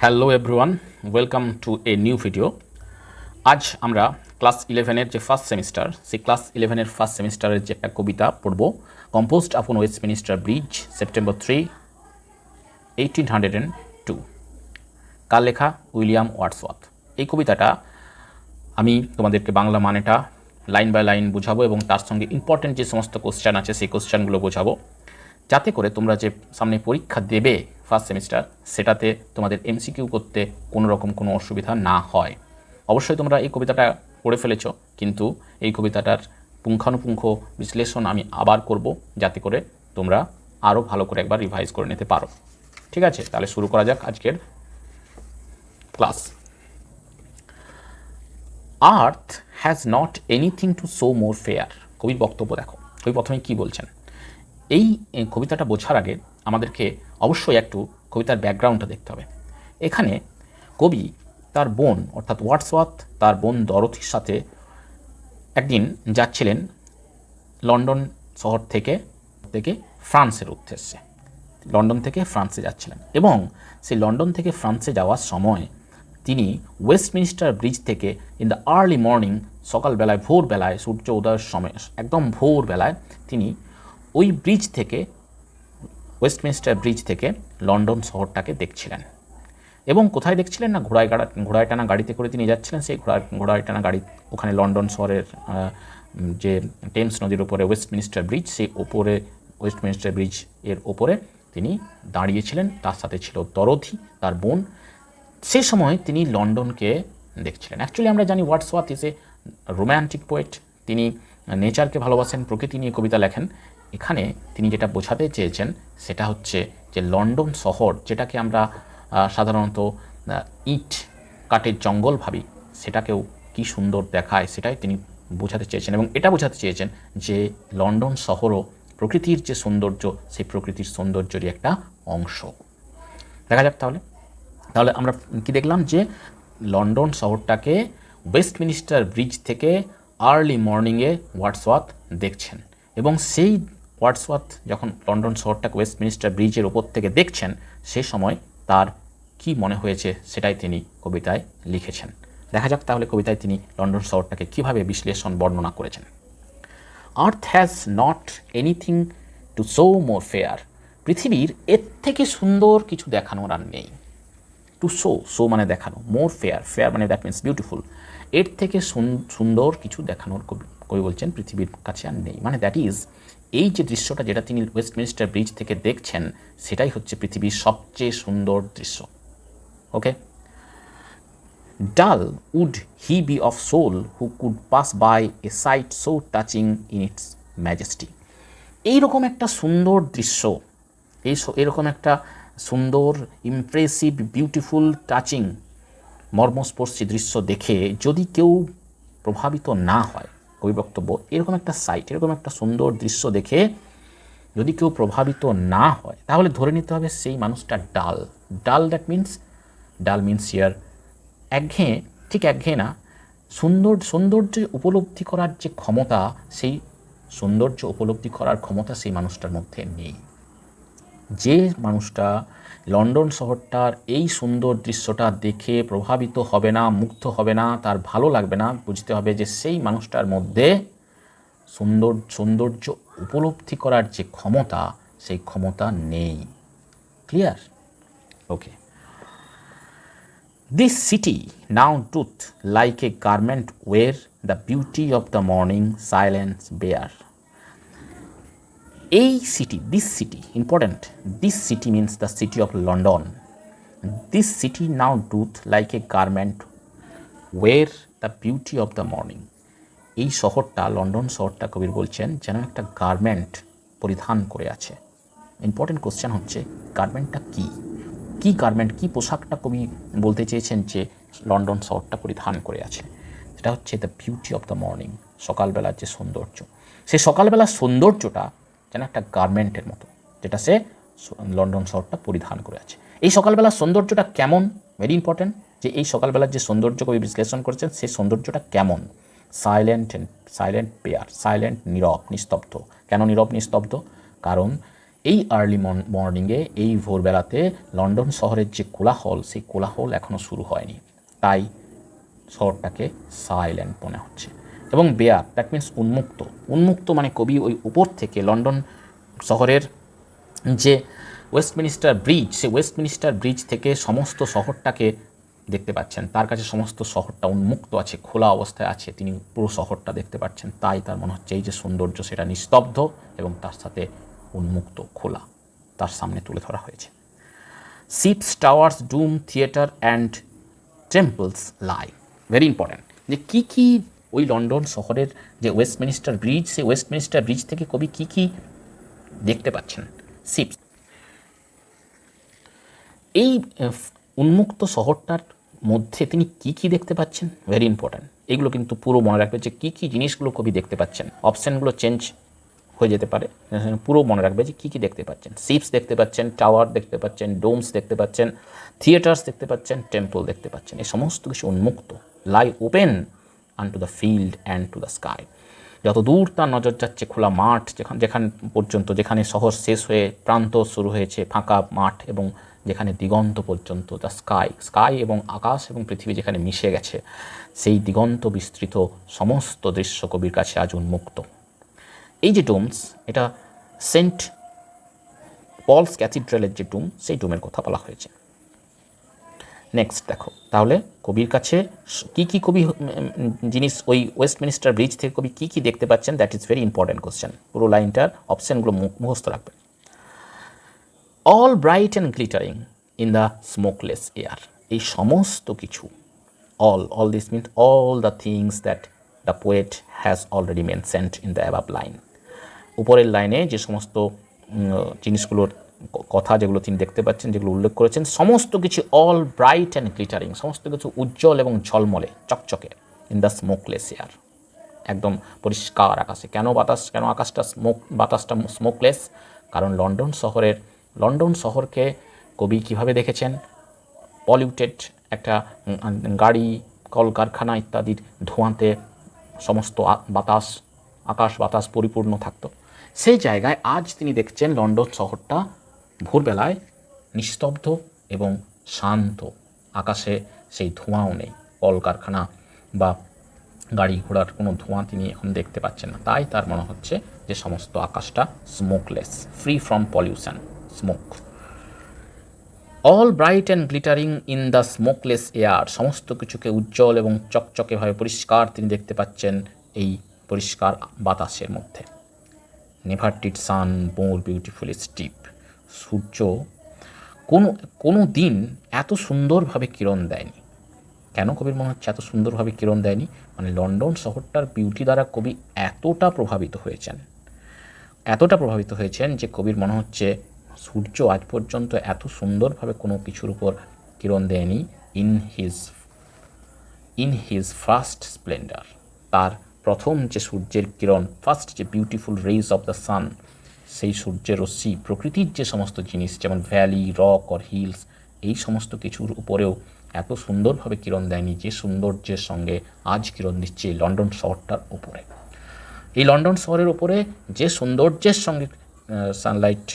Hello everyone, welcome to a new video. আজ আমরা class 11-এর যে ফার্স্ট সেমিস্টার, সেই ক্লাস 11-এর ফার্স্ট সেমিস্টারের যে একটা কবিতা পড়ব, কম্পোজড আপন ওয়েস্টমিনিস্টার ব্রিজ, সেপ্টেম্বর 3, 1802। কার লেখা? William Wordsworth. এই কবিতাটা আমি তোমাদেরকে বাংলা মানেটা লাইন বাই লাইন বোঝাবো এবং তার সঙ্গে ইম্পর্টেন্ট যে সমস্ত কোশ্চেন আছে সেই কোশ্চেনগুলো বোঝাবো, যাতে করে তোমরা যে সামনে পরীক্ষা দেবে ফার্স্ট সেমিস্টার, সেটাতে তোমাদের এমসিকিউ করতে কোনো রকম কোনো অসুবিধা না হয়। অবশ্যই তোমরা এই কবিতাটা পড়ে ফেলেছ, কিন্তু এই কবিতাটার পুঙ্খানুপুঙ্খ বিশ্লেষণ আমি আবার করব, যাতে করে তোমরা আরও ভালো করে একবার রিভাইজ করে নিতে পারো। ঠিক আছে, তাহলে শুরু করা যাক আজকের class. Earth has not anything to show more fair. কবির বক্তব্য দেখো, কবি প্রথমে কী বলছেন। এই কবিতাটা বোঝার আগে আমাদেরকে অবশ্যই একটু কবিতার ব্যাকগ্রাউন্ডটা দেখতে হবে। এখানে কবি তার বোন অর্থাৎ ওয়ার্ডসওয়ার্থ তার বোন ডরোথির সাথে একদিন যাচ্ছিলেন লন্ডন শহর থেকে ফ্রান্সের উদ্দেশ্যে। লন্ডন থেকে ফ্রান্সে যাচ্ছিলেন এবং সেই লন্ডন থেকে ফ্রান্সে যাওয়ার সময় তিনি ওয়েস্টমিনিস্টার ব্রিজ থেকে ইন দ্য আর্লি মর্নিং, সকালবেলায় ভোরবেলায়, সূর্য উদয়ের সময় একদম ভোরবেলায় তিনি ওই ব্রিজ থেকে, ওয়েস্টমিনিস্টার ব্রিজ থেকে লন্ডন শহরটাকে দেখছিলেন। এবং কোথায় দেখছিলেন না, ঘোড়ায় টানা গাড়িতে করে তিনি যাচ্ছিলেন। সেই ঘোড়ায় টানা গাড়ি ওখানে লন্ডন শহরের যে টেমস নদীর ওপরে ওয়েস্টমিনিস্টার ব্রিজ, সেই ওপরে ওয়েস্টমিনিস্টার ব্রিজ এর ওপরে তিনি দাঁড়িয়েছিলেন। তার সাথে ছিল ডরোথি তার বোন। সে সময় তিনি লন্ডনকে দেখছিলেন। অ্যাকচুয়ালি আমরা জানি Wordsworth is a romantic poet. তিনি নেচারকে ভালোবাসেন, প্রকৃতি নিয়ে কবিতা লেখেন। এখানে তিনি যেটা বোঝাতে চেয়েছেন সেটা হচ্ছে যে লন্ডন শহর, যেটাকে আমরা সাধারণত ইট কাঠের জঙ্গল ভাবি, সেটাকেও কি সুন্দর দেখায় সেটাই তিনি বোঝাতে চেয়েছেন। এবং এটা বোঝাতে চেয়েছেন যে লন্ডন শহরও প্রকৃতির যে সৌন্দর্য, সেই প্রকৃতির সৌন্দর্যেরই একটা অংশ। দেখা যাক তাহলে আমরা কি দেখলাম, যে লন্ডন শহরটাকে ওয়েস্টমিনিস্টার ব্রিজ থেকে আর্লি মর্নিংয়ে ওয়ার্ডসওয়ার্থ দেখছেন। এবং সেই ওয়ার্ডসওয়ার্থ যখন লন্ডন শহরটাকে ওয়েস্টমিনিস্টার ব্রিজের ওপর থেকে দেখছেন, সেই সময় তার কি মনে হয়েছে সেটাই তিনি কবিতায় লিখেছেন। দেখা যাক তাহলে কবিতায় তিনি লন্ডন শহরটাকে কীভাবে বিশ্লেষণ বর্ণনা করেছেন। আর্থ has not anything to show more fair. পৃথিবীর এর থেকে সুন্দর কিছু দেখানোর আর নেই। টু শো মানে দেখানো, মোর ফেয়ার মানে দ্যাট মিনস বিউটিফুল। এর থেকে সুন্দর কিছু দেখানোর কবি বলছেন পৃথিবীর কাছে আর নেই। মানে দ্যাট ইজ, এই যে দৃশ্যটা যেটা তিনি ওয়েস্টমিনিস্টার ব্রিজ থেকে দেখছেন, সেটাই হচ্ছে পৃথিবীর সবচেয়ে সুন্দর দৃশ্য। Okay, dull would he be of soul who could pass by a sight so touching in its majesty. এইরকম একটা সুন্দর দৃশ্য, এরকম একটা সুন্দর, ইমপ্রেসিভ, বিউটিফুল, টাচিং, মর্মস্পর্শী দৃশ্য দেখে যদি কেউ প্রভাবিত না হয়, কবি বক্তব্য, এরকম একটা সাইট, এরকম একটা সুন্দর দৃশ্য দেখে যদি কেউ প্রভাবিত না হয়, তাহলে ধরে নিতে হবে সেই মানুষটা ডাল। দ্যাট মিনস হিয়ার একঘেয়ে। ঠিক একঘেয়ে না, সৌন্দর্য উপলব্ধি করার যে ক্ষমতা, সেই সৌন্দর্য উপলব্ধি করার ক্ষমতা সেই মানুষটার মধ্যে নেই। যে মানুষটা লন্ডন শহরটার এই সুন্দর দৃশ্যটা দেখে প্রভাবিত হবে না, মুগ্ধ হবে না, তার ভালো লাগবে না, বুঝতে হবে যে সেই মানুষটার মধ্যে সৌন্দর্য উপলব্ধি করার যে ক্ষমতা, সেই ক্ষমতা নেই। Clear? Okay. This city now doth like a garment wear the beauty of the morning silence bare. এই city, this city, important, this city means the city of London. This city now doth like a garment wear the beauty of the morning. এই শহরটা, London শহরটা, কবির বলছেন যেন একটা garment পরিধান করে আছে। ইম্পর্টেন্ট কোশ্চেন হচ্ছে গার্মেন্টটা কী গার্মেন্ট, কী পোশাকটা কবি বলতে চেয়েছেন যে লন্ডন শহরটা পরিধান করে আছে। সেটা হচ্ছে the beauty of the morning, সকালবেলার যে সৌন্দর্য। সেই সকালবেলার সৌন্দর্যটা যেন একটা গার্মেন্টের মতো, যেটা সে লন্ডন শহরটা পরিধান করে আছে। এই সকালবেলার সৌন্দর্যটা কেমন, ভেরি ইম্পর্টেন্ট, যে এই সকালবেলার যে সৌন্দর্য কবি বিশ্লেষণ করেছেন, সেই সৌন্দর্যটা কেমন। সাইলেন্ট পেয়ার, সাইলেন্ট, নীরব, নিস্তব্ধ। কেন নীরব নিস্তব্ধ? কারণ এই আর্লি মর্নিংয়ে, এই ভোরবেলাতে লন্ডন শহরের যে কোলাহল, সেই কোলাহল এখনও শুরু হয়নি, তাই শহরটাকে সাইলেন্ট মনে হচ্ছে। এবং বেয়ার, দ্যাট মিন্স উন্মুক্ত। উন্মুক্ত মানে কবি ওই উপর থেকে লন্ডন শহরের যে ওয়েস্টমিনিস্টার ব্রিজ, সে ওয়েস্টমিনিস্টার ব্রিজ থেকে সমস্ত শহরটাকে দেখতে পাচ্ছেন। তার কাছে সমস্ত শহরটা উন্মুক্ত আছে, খোলা অবস্থায় আছে, তিনি পুরো শহরটা দেখতে পাচ্ছেন। তাই তার মনে হচ্ছে এই যে সৌন্দর্য, সেটা নিস্তব্ধ এবং তার সাথে উন্মুক্ত, খোলা, তার সামনে তুলে ধরা হয়েছে। Ships, towers, dome, theatre and temples lie. Very important, যে কী কী ওই লন্ডন শহরের যে ওয়েস্টমিনিস্টার ব্রিজ, সেই ওয়েস্টমিনিস্টার ব্রিজ থেকে কবি কী কী দেখতে পাচ্ছেন। শিপস, এই উন্মুক্ত শহরটার মধ্যে তিনি কী কী দেখতে পাচ্ছেন, ভেরি ইম্পর্ট্যান্ট। এগুলো কিন্তু পুরো মনে রাখবে যে কী কী জিনিসগুলো কবি দেখতে পাচ্ছেন। অপশানগুলো চেঞ্জ হয়ে যেতে পারে, পুরো মনে রাখবে যে কী কী দেখতে পাচ্ছেন। শিপস দেখতে পাচ্ছেন, টাওয়ার দেখতে পাচ্ছেন, ডোমস দেখতে পাচ্ছেন, থিয়েটার্স দেখতে পাচ্ছেন, টেম্পল দেখতে পাচ্ছেন। এই সমস্ত কিছু উন্মুক্ত, lie open unto the field and to the sky. যত দূর তার নজর যাচ্ছে, খোলা মাঠ, যেখানে পর্যন্ত, যেখানে শহর শেষ হয়ে প্রান্ত শুরু হয়েছে, ফাঁকা মাঠ, এবং যেখানে দিগন্ত পর্যন্ত, দ্য স্কাই, স্কাই এবং আকাশ এবং পৃথিবী যেখানে মিশে গেছে, সেই দিগন্ত বিস্তৃত সমস্ত দৃশ্য কবির কাছে আজ উন্মুক্ত। এই যে ডোমস, এটা সেন্ট পলস ক্যাথিড্রালের যে ডোম, সেই ডোমের কথা বলা হয়েছে। নেক্সট দেখো, তাহলে কবির কাছে কী কী কবি জিনিস ওই ওয়েস্টমিনিস্টার ব্রিজ থেকে কবি কী কী দেখতে পাচ্ছেন, that is very important question. পুরো লাইনটার অপশানগুলো মুখস্থ রাখবেন। All bright and glittering in the smokeless air. এই সমস্ত কিছু, all this means all the things that the poet has already mentioned in the above line. উপরের লাইনে যে সমস্ত জিনিসগুলোর কথা, যেগুলো তিনি দেখতে পাচ্ছেন, যেগুলো উল্লেখ করেছেন, সমস্ত কিছু অল ব্রাইট অ্যান্ড গ্লিটারিং, সমস্ত কিছু উজ্জ্বল এবং ঝলমলে, চকচকে, ইন দ্য স্মোকলেস এয়ার, একদম পরিষ্কার আকাশে। কেন আকাশটা বাতাসটা স্মোকলেস? কারণ লন্ডন শহরকে কবি কীভাবে দেখেছেন? পলিউটেড একটা গাড়ি, কলকারখানা ইত্যাদির ধোঁয়াতে সমস্ত আকাশ বাতাস পরিপূর্ণ থাকতো। সেই জায়গায় আজ তিনি দেখছেন লন্ডন শহরটা ভোরবেলায় নিস্তব্ধ এবং শান্ত, আকাশে সেই ধোঁয়াও নেই, কলকারখানা বা গাড়ি ঘোড়ার কোনো ধোঁয়া তিনি এখন দেখতে পাচ্ছেন না। তাই তার মনে হচ্ছে যে সমস্ত আকাশটা smokeless, free from pollution, smoke. All bright and glittering in the smokeless air, সমস্ত কিছুকে উজ্জ্বল এবং চকচকেভাবে পরিষ্কার তিনি দেখতে পাচ্ছেন এই পরিষ্কার বাতাসের মধ্যে। Never did sun more beautifully steep. সূর্য কোনো দিন এত সুন্দরভাবে কিরণ দেয়নি। কেন কবির মনে হচ্ছে এত সুন্দরভাবে কিরণ দেয়নি? মানে লন্ডন শহরটার বিউটি দ্বারা কবি এতটা প্রভাবিত হয়েছেন যে কবির মনে হচ্ছে সূর্য আজ পর্যন্ত এত সুন্দরভাবে কোনো কিছুর উপর কিরণ দেয়নি। ইন হিজ ফার্স্ট স্প্লেন্ডার, তার প্রথম যে সূর্যের কিরণ, ফার্স্ট যে beautiful raise of the sun, সেই সূর্যের রশ্মি প্রকৃতির যে সমস্ত জিনিস, যেমন ভ্যালি, রক অর হিলস, এই সমস্ত কিছুর উপরেও এত সুন্দরভাবে কিরণ দেয়নি যে সৌন্দর্যের সঙ্গে আজ কিরণ দিচ্ছে লন্ডন শহরটার উপরে। এই লন্ডন শহরের উপরে যে সৌন্দর্যের সঙ্গে সানলাইট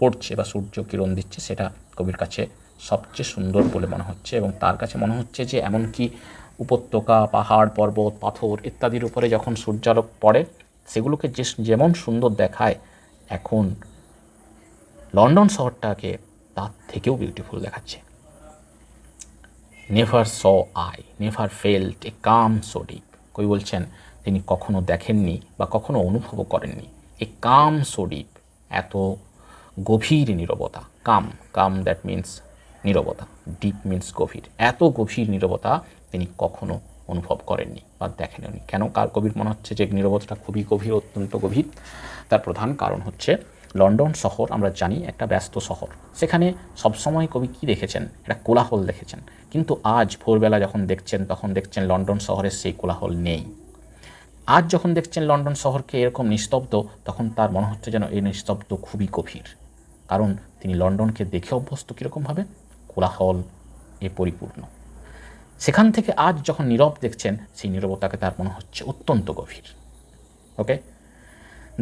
পড়ছে বা সূর্য কিরণ দিচ্ছে, সেটা কবির কাছে সবচেয়ে সুন্দর বলে মনে হচ্ছে। এবং তার কাছে মনে হচ্ছে যে এমনকি উপত্যকা, পাহাড়, পর্বত, পাথর ইত্যাদির উপরে যখন সূর্যালোক পড়ে, সেগুলোকে যেমন সুন্দর দেখায়, এখন লন্ডন শহরটাকে তার থেকেও বিউটিফুল দেখাচ্ছে। Never saw I, never felt a calm so deep. কবি বলছেন তিনি কখনো দেখেননি বা কখনো অনুভবও করেননি এ কাম সো ডিপ, এত গভীর নীরবতা। কাম দ্যাট মিন্স নীরবতা, ডিপ মিন্স গভীর। এত গভীর নীরবতা তিনি কখনো অনুভব করেননি বা দেখেননি। কেন কবির মনে হচ্ছে যে নীরবতাটা খুবই গভীর, অত্যন্ত গভীর? তার প্রধান কারণ হচ্ছে লন্ডন শহর আমরা জানি একটা ব্যস্ত শহর, সেখানে সবসময় কবি কী দেখেছেন? একটা কোলাহল দেখেছেন। কিন্তু আজ ভোরবেলা যখন দেখছেন, তখন দেখছেন লন্ডন শহরের সেই কোলাহল নেই। আজ যখন দেখছেন লন্ডন শহরকে এরকম নিস্তব্ধ, তখন তার মনে হচ্ছে যেন এই নিস্তব্ধ খুবই গভীর। কারণ তিনি লন্ডনকে দেখে অভ্যস্ত কীরকমভাবে, কোলাহল এ পরিপূর্ণ। সেখান থেকে আজ যখন নীরব দেখছেন, সেই নীরবতাকে তার মনে হচ্ছে অত্যন্ত গভীর। Okay,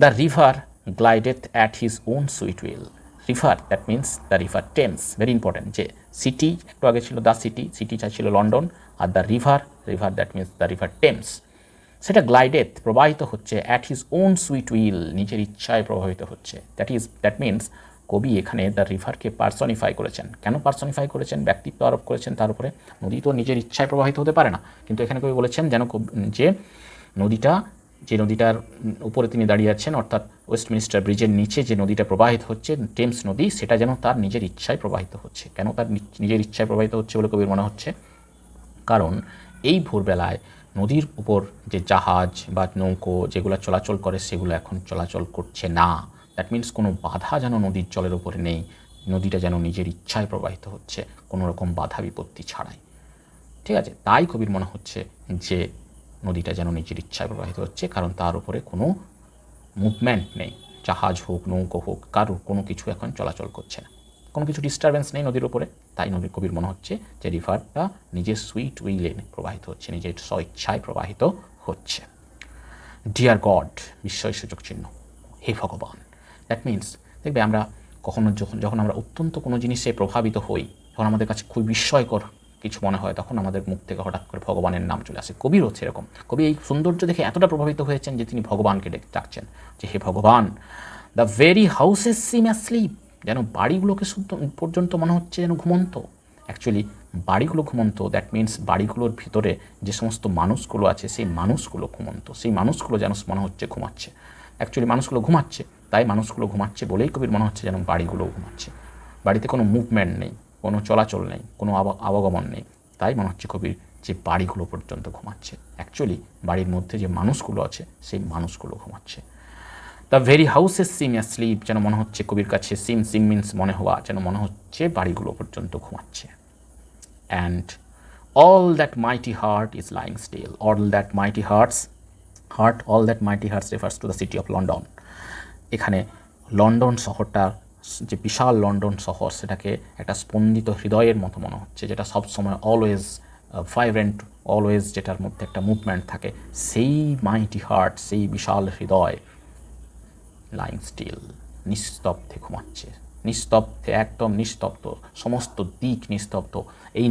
the river glideth at his own sweet will. River, that means the river Thames, very important. যে সিটি একটু আগে ছিল দ্য সিটি, সিটিটা ছিল London, are the river, river that means the river Thames, সেটা গ্লাইডেথ প্রবাহিত হচ্ছে at his own sweet will, নিজের ইচ্ছায় প্রবাহিত হচ্ছে। দ্যাট মিনস কবি এখানে দ্য রিভারকে পার্সনিফাই করেছেন। কেন পার্সনিফাই করেছেন, ব্যক্তিত্ব আরোপ করেছেন তার উপরে? নদী তো নিজের ইচ্ছায় প্রবাহিত হতে পারে না, কিন্তু এখানে কবি বলেছেন যেন যে নদীটা, যে নদীটার উপরে তিনি দাঁড়িয়ে আছেন, অর্থাৎ ওয়েস্টমিনিস্টার ব্রিজের নিচে যে নদীটা প্রবাহিত হচ্ছে টেমস নদী, সেটা যেন তার নিজের ইচ্ছায় প্রবাহিত হচ্ছে। কেন তার নিজের ইচ্ছায় প্রবাহিত হচ্ছে বলে কবির মনে হচ্ছে? কারণ এই ভোরবেলায় নদীর উপর যে জাহাজ বা নৌকো যেগুলো চলাচল করে সেগুলো এখন চলাচল করছে না। দ্যাট মিনস কোনো বাধা যেন নদীর জলের উপরে নেই, নদীটা যেন নিজের ইচ্ছায় প্রবাহিত হচ্ছে, কোনো রকম বাধা বিপত্তি ছাড়াই। ঠিক আছে, তাই কবির মনে হচ্ছে যে নদীটা যেন নিজের ইচ্ছায় প্রবাহিত হচ্ছে, কারণ তার উপরে কোনো মুভমেন্ট নেই, জাহাজ হোক নৌকো হোক কারোর কোনো কিছু এখন চলাচল করছে না, কোনো কিছু ডিস্টারবেন্স নেই নদীর উপরে। তাই নদীর কবির মনে হচ্ছে যে রিভারটা নিজের সুইট উইলে প্রবাহিত হচ্ছে, নিজের স্বইচ্ছায় প্রবাহিত হচ্ছে। ডিয়ার গড, বিস্ময়সূচক চিহ্ন, হে ভগবান। দ্যাট মিনস দেখবে আমরা কখনো যখন আমরা অত্যন্ত কোনো জিনিসে প্রভাবিত হই, যখন আমাদের কাছে খুব বিস্ময়কর কিছু মনে হয়, তখন আমাদের মুখ থেকে হঠাৎ করে ভগবানের নাম চলে আসে। কবির হচ্ছে এরকম, কবি এই সৌন্দর্য দেখে এতটা প্রভাবিত হয়েছেন যে তিনি ভগবানকে ডাকছেন যে হে ভগবান। The very houses SIM asleep, যেন বাড়িগুলোকে পর্যন্ত মনে হচ্ছে যেন ঘুমন্ত। অ্যাকচুয়ালি বাড়িগুলো ঘুমন্ত, দ্যাট মিনস বাড়িগুলোর ভিতরে যে সমস্ত মানুষগুলো আছে সেই মানুষগুলো ঘুমন্ত, সেই মানুষগুলো যেন মনে হচ্ছে ঘুমাচ্ছে। অ্যাকচুয়ালি মানুষগুলো ঘুমাচ্ছে, তাই মানুষগুলো ঘুমাচ্ছে বলেই কবির মনে হচ্ছে যেন বাড়িগুলোও ঘুমাচ্ছে। বাড়িতে কোনো মুভমেন্ট নেই, কোনো চলাচল নেই, কোনো আবাগমন নেই, তাই মনে হচ্ছে কবির যে বাড়িগুলো পর্যন্ত ঘুমাচ্ছে। অ্যাকচুয়ালি বাড়ির মধ্যে যে মানুষগুলো আছে সেই মানুষগুলো ঘুমাচ্ছে। The very houses SIM asleep, যেন মনে হচ্ছে কবির কাছে সিম মিনস মনে হওয়া, যেন মনে হচ্ছে বাড়িগুলো পর্যন্ত ঘুমাচ্ছে। And all that mighty heart is lying still, all that mighty hearts refers to the city of London. এখানে লন্ডন শহরটা, যে বিশাল লন্ডন শহর, সেটাকে একটা স্পন্দিত হৃদয়ের মতো মনে হচ্ছে, যেটা সবসময় অলওয়েজ ভাইব্রেন্ট, অলওয়েজ যেটার মধ্যে একটা মুভমেন্ট থাকে, সেই মাইটি হার্ট, সেই বিশাল হৃদয় লাইং স্টিল, নিস্তব্ধে ঘুমাচ্ছে। নিস্তব্ধে, একদম নিস্তব্ধ, সমস্ত দিক নিস্তব্ধ। এই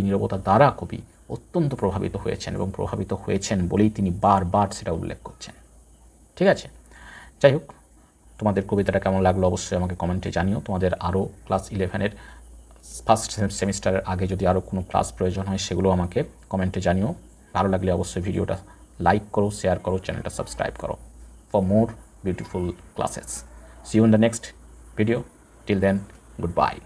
নীরবতা দ্বারা কবি অত্যন্ত প্রভাবিত হয়েছেন, এবং প্রভাবিত হয়েছেন বলেই তিনি বারবার সেটা উল্লেখ করছেন। ঠিক আছে, যাই হোক, তোমাদের কবিতাটা কেমন লাগলো অবশ্যই আমাকে কমেন্টে জানিও। তোমাদের আরও ক্লাস 11-এর ফার্স্ট সেমিস্টারের আগে যদি আরও কোনো ক্লাস প্রয়োজন হয় সেগুলো আমাকে কমেন্টে জানিও। ভালো লাগলে অবশ্যই ভিডিওটা লাইক করো, শেয়ার করো, চ্যানেলটা সাবস্ক্রাইব করো for more beautiful classes. See you in the next video. Till then, goodbye.